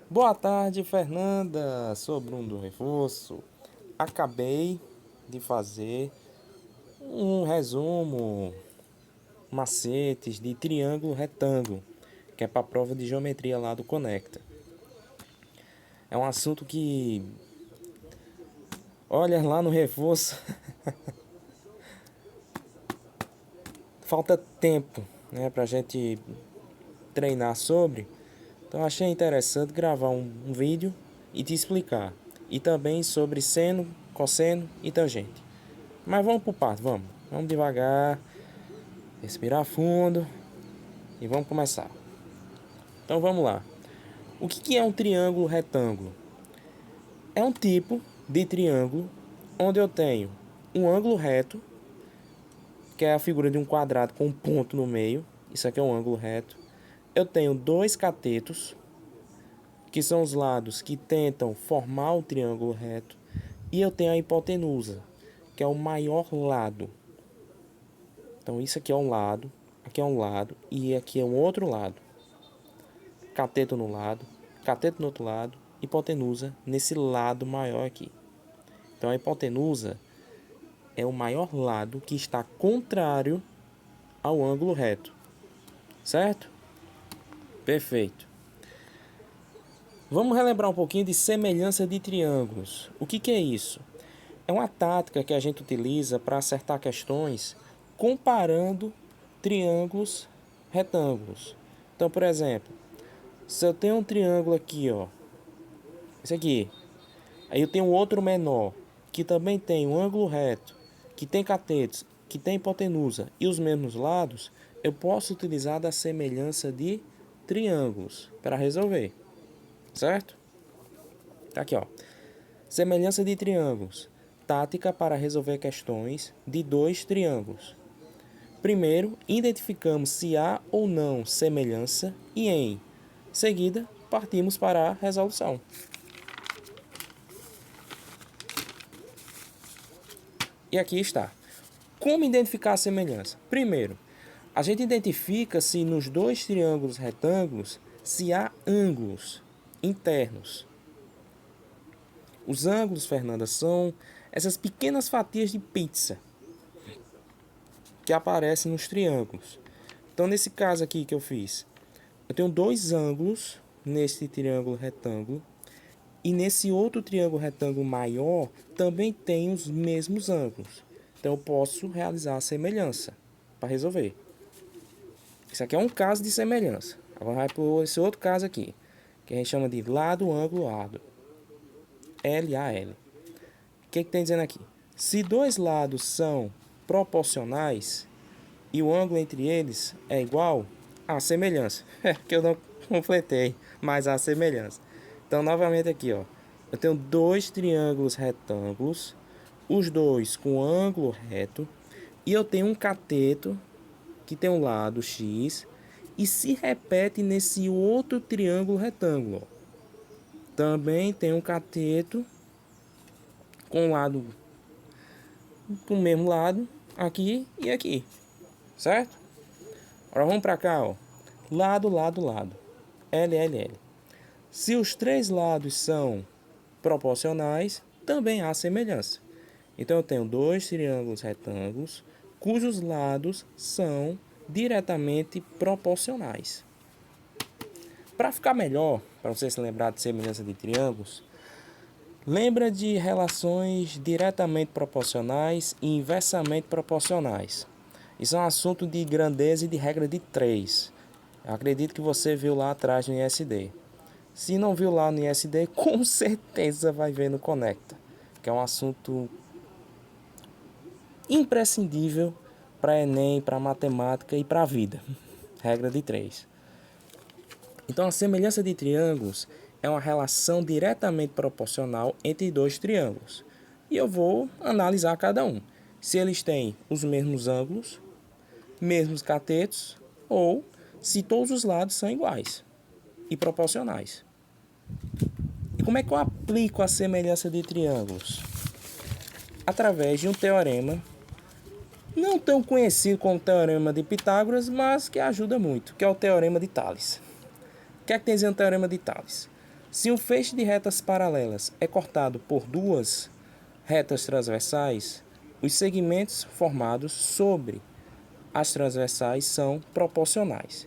Boa tarde, Fernanda. Sou Bruno do Reforço. Acabei de fazer um resumo, macetes de triângulo retângulo, que é para a prova de geometria lá do Conecta. É um assunto que, olha, lá no Reforço, falta tempo, né, para a gente treinar sobre. Então achei interessante gravar um vídeo e te explicar. E também sobre seno, cosseno e tangente. Mas vamos por parte, vamos. Vamos devagar, respirar fundo e vamos começar. Então vamos lá. O que é um triângulo retângulo? É um tipo de triângulo onde eu tenho um ângulo reto, que é a figura de um quadrado com um ponto no meio. Isso aqui é um ângulo reto. Eu tenho dois catetos, que são os lados que tentam formar o triângulo reto. E eu tenho a hipotenusa, que é o maior lado. Então isso aqui é um lado, aqui é um lado e aqui é um outro lado. Cateto no lado, cateto no outro lado, hipotenusa nesse lado maior aqui. Então a hipotenusa é o maior lado que está contrário ao ângulo reto, certo? Perfeito. Vamos relembrar um pouquinho de semelhança de triângulos. O que é isso? É uma tática que a gente utiliza para acertar questões comparando triângulos retângulos. Então, por exemplo, se eu tenho um triângulo aqui, ó, esse aqui, aí eu tenho outro menor que também tem um ângulo reto, que tem catetos, que tem hipotenusa e os mesmos lados, eu posso utilizar da semelhança de triângulos para resolver, certo? Tá aqui, ó. Semelhança de triângulos. Tática para resolver questões de dois triângulos. Primeiro, identificamos se há ou não semelhança e em seguida, partimos para a resolução. E aqui está. Como identificar a semelhança? Primeiro, a gente identifica se nos dois triângulos retângulos se há ângulos internos. Os ângulos, Fernanda, são essas pequenas fatias de pizza que aparecem nos triângulos. Então, nesse caso aqui que eu fiz, eu tenho dois ângulos nesse triângulo retângulo e nesse outro triângulo retângulo maior também tem os mesmos ângulos. Então, eu posso realizar a semelhança para resolver. Isso aqui é um caso de semelhança. Agora vai para esse outro caso aqui, que a gente chama de lado, ângulo, lado. LAL. O que tem dizendo aqui? Se dois lados são proporcionais e o ângulo entre eles é igual, a semelhança. É que eu não completei, mas a semelhança. Então, novamente aqui, ó. Eu tenho dois triângulos retângulos, os dois com ângulo reto, e eu tenho um cateto que tem um lado X e se repete nesse outro triângulo retângulo. Também tem um cateto com o lado com o mesmo lado aqui e aqui, certo? Agora vamos para cá, ó. Lado, lado, lado. LLL. Se os três lados são proporcionais, também há semelhança. Então eu tenho dois triângulos retângulos cujos lados são diretamente proporcionais. Para ficar melhor, para você se lembrar de semelhança de triângulos, lembra de relações diretamente proporcionais e inversamente proporcionais. Isso é um assunto de grandeza e de regra de 3. Eu acredito que você viu lá atrás no ISD. Se não viu lá no ISD, com certeza vai ver no Conecta, que é um assunto imprescindível para Enem, para matemática e para a vida. Regra de 3. Então, a semelhança de triângulos é uma relação diretamente proporcional entre dois triângulos. E eu vou analisar cada um. Se eles têm os mesmos ângulos, mesmos catetos, ou se todos os lados são iguais e proporcionais. E como é que eu aplico a semelhança de triângulos? Através de um teorema não tão conhecido como o Teorema de Pitágoras, mas que ajuda muito, que é o Teorema de Tales. O que é que tem dizendo o Teorema de Tales? Se um feixe de retas paralelas é cortado por duas retas transversais, os segmentos formados sobre as transversais são proporcionais.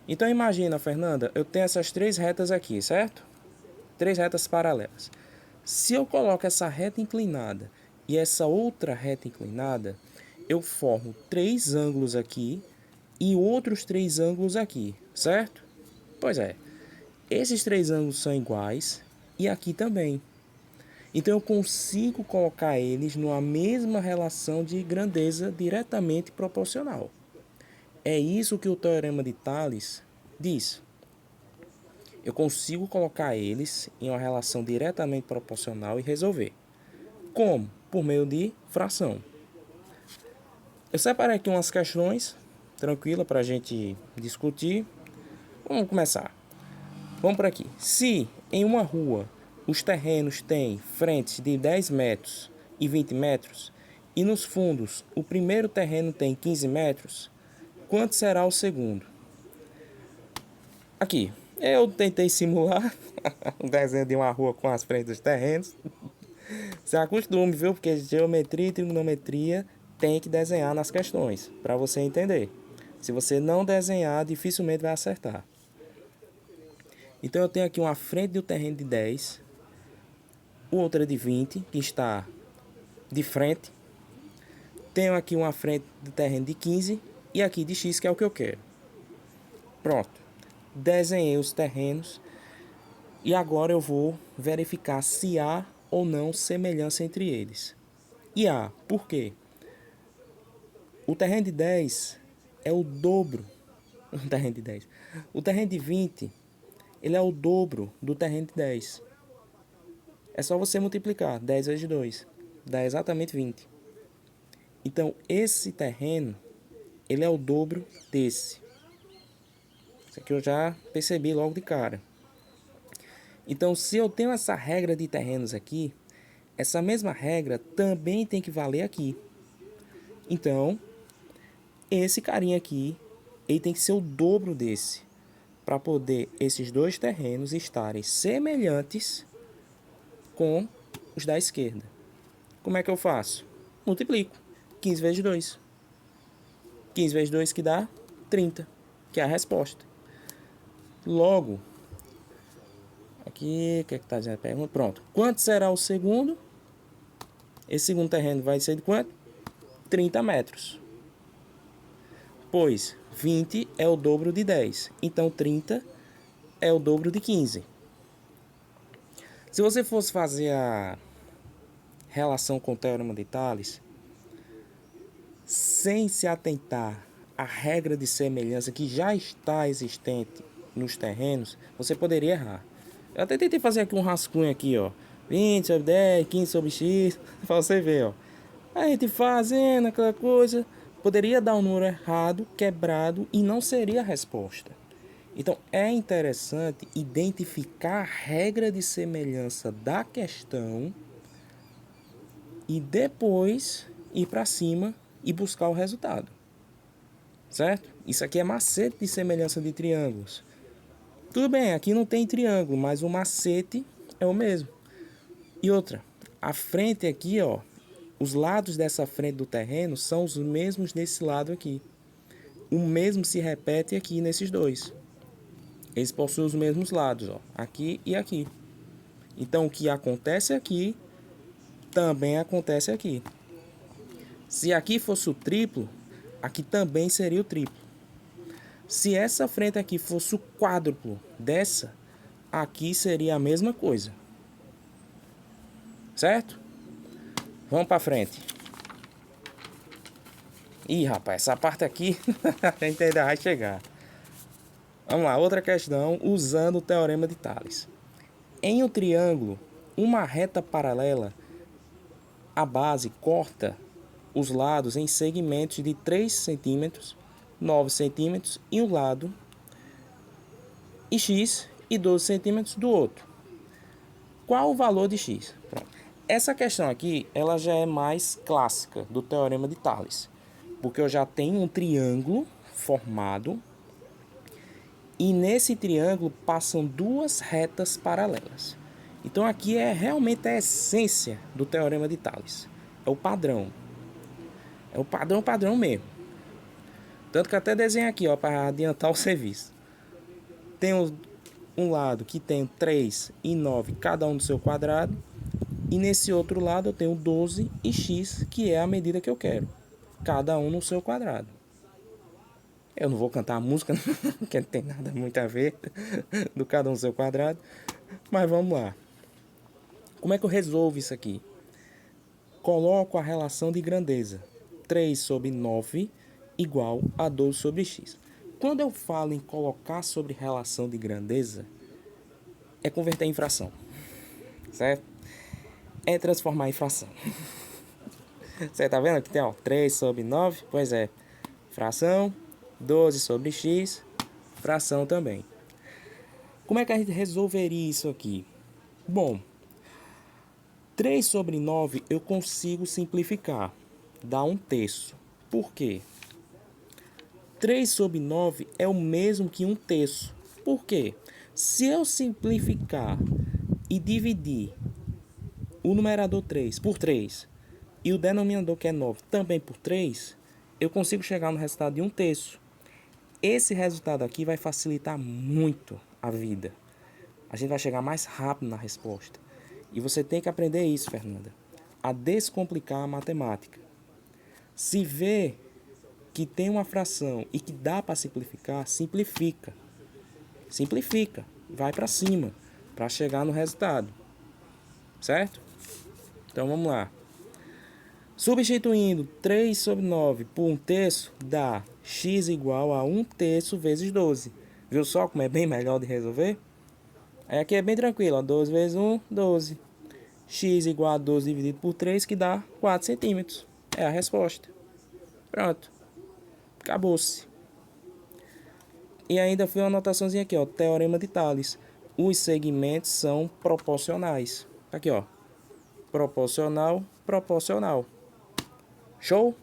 Então imagina, Fernanda, eu tenho essas três retas aqui, certo? Três retas paralelas. Se eu coloco essa reta inclinada e essa outra reta inclinada, eu formo três ângulos aqui e outros três ângulos aqui, certo? Pois é, esses três ângulos são iguais e aqui também. Então eu consigo colocar eles numa mesma relação de grandeza diretamente proporcional. É isso que o Teorema de Tales diz. Eu consigo colocar eles em uma relação diretamente proporcional e resolver. Como? Por meio de fração. Eu separei aqui umas questões tranquilas para a gente discutir. Vamos começar. Vamos por aqui. Se em uma rua os terrenos têm frentes de 10 metros e 20 metros e nos fundos o primeiro terreno tem 15 metros, quanto será o segundo? Aqui, eu tentei simular um desenho de uma rua com as frentes dos terrenos. Se acostume, viu? Porque geometria e trigonometria tem que desenhar nas questões, para você entender. Se você não desenhar, dificilmente vai acertar. Então eu tenho aqui uma frente do terreno de 10, outra de 20, que está de frente. Tenho aqui uma frente do terreno de 15 e aqui de x, que é o que eu quero. Pronto. Desenhei os terrenos e agora eu vou verificar se há ou não semelhança entre eles. E há, por quê? O terreno de 10 é o dobro do terreno de 10. O terreno de 20, ele é o dobro do terreno de 10. É só você multiplicar 10 vezes 2, dá exatamente 20. Então, esse terreno, ele é o dobro desse. Isso aqui eu já percebi logo de cara. Então, se eu tenho essa regra de terrenos aqui, essa mesma regra também tem que valer aqui. Então, esse carinha aqui, ele tem que ser o dobro desse, para poder esses dois terrenos estarem semelhantes com os da esquerda. Como é que eu faço? Multiplico. 15 vezes 2. 15 vezes 2 que dá 30, que é a resposta. Logo, aqui, o que é que está dizendo a pergunta? Pronto. Quanto será o segundo? Esse segundo terreno vai ser de quanto? 30 metros. Pois 20 é o dobro de 10. Então 30 é o dobro de 15. Se você fosse fazer a relação com o Teorema de Tales, sem se atentar à regra de semelhança que já está existente nos terrenos, você poderia errar. Eu até tentei fazer aqui um rascunho aqui, ó. 20 sobre 10, 15 sobre x, para você ver, ó. A gente fazendo aquela coisa, poderia dar um número errado, quebrado, e não seria a resposta. Então, é interessante identificar a regra de semelhança da questão e depois ir para cima e buscar o resultado. Certo? Isso aqui é macete de semelhança de triângulos. Tudo bem, aqui não tem triângulo, mas o macete é o mesmo. E outra, a frente aqui, ó, os lados dessa frente do terreno são os mesmos desse lado aqui. O mesmo se repete aqui nesses dois. Eles possuem os mesmos lados, ó, aqui e aqui. Então, o que acontece aqui, também acontece aqui. Se aqui fosse o triplo, aqui também seria o triplo. Se essa frente aqui fosse o quádruplo dessa, aqui seria a mesma coisa. Certo? Vamos para frente. Ih, rapaz, essa parte aqui a gente ainda vai chegar. Vamos lá, outra questão usando o Teorema de Tales. Em um triângulo, uma reta paralela, a base corta os lados em segmentos de 3 centímetros, 9 centímetros em um lado e x e 12 centímetros do outro. Qual o valor de x? Pronto. Essa questão aqui, ela já é mais clássica do Teorema de Tales, porque eu já tenho um triângulo formado E nesse triângulo passam duas retas paralelas. Então aqui é realmente a essência do Teorema de Tales. É o padrão. É o padrão mesmo. Tanto que até desenho aqui, ó, para adiantar o serviço. Tem um lado que tem 3 e 9, cada um do seu quadrado. E nesse outro lado eu tenho 12 e x, que é a medida que eu quero. Cada um no seu quadrado. Eu não vou cantar a música, que não tem nada muito a ver do cada um no seu quadrado. Mas vamos lá. Como é que eu resolvo isso aqui? Coloco a relação de grandeza. 3 sobre 9 igual a 12 sobre x. Quando eu falo em colocar sobre relação de grandeza, é converter em fração. Certo? É transformar em fração. Você tá vendo aqui tem, ó, 3 sobre 9? Pois é. Fração. 12 sobre x. Fração também. Como é que a gente resolveria isso aqui? Bom, 3 sobre 9 eu consigo simplificar. Dá 1/3. Por quê? 3 sobre 9 é o mesmo que 1/3. Por quê? Se eu simplificar e dividir o numerador 3 por 3 e o denominador, que é 9, também por 3, eu consigo chegar no resultado de 1/3. Esse resultado aqui vai facilitar muito a vida. A gente vai chegar mais rápido na resposta. E você tem que aprender isso, Fernanda, a descomplicar a matemática. Se vê que tem uma fração e que dá para simplificar, simplifica. Simplifica, vai para cima, para chegar no resultado. Certo? Então vamos lá. Substituindo 3 sobre 9 por 1/3 dá x igual a 1/3 vezes 12. Viu só como é bem melhor de resolver? Aí aqui é bem tranquilo, ó, 12 vezes 1, 12. X igual a 12 dividido por 3, que dá 4 centímetros. É a resposta. Pronto. Acabou-se. E ainda foi uma anotaçãozinha aqui, ó, Teorema de Tales. Os segmentos são proporcionais. Aqui, ó. Proporcional, proporcional. Show?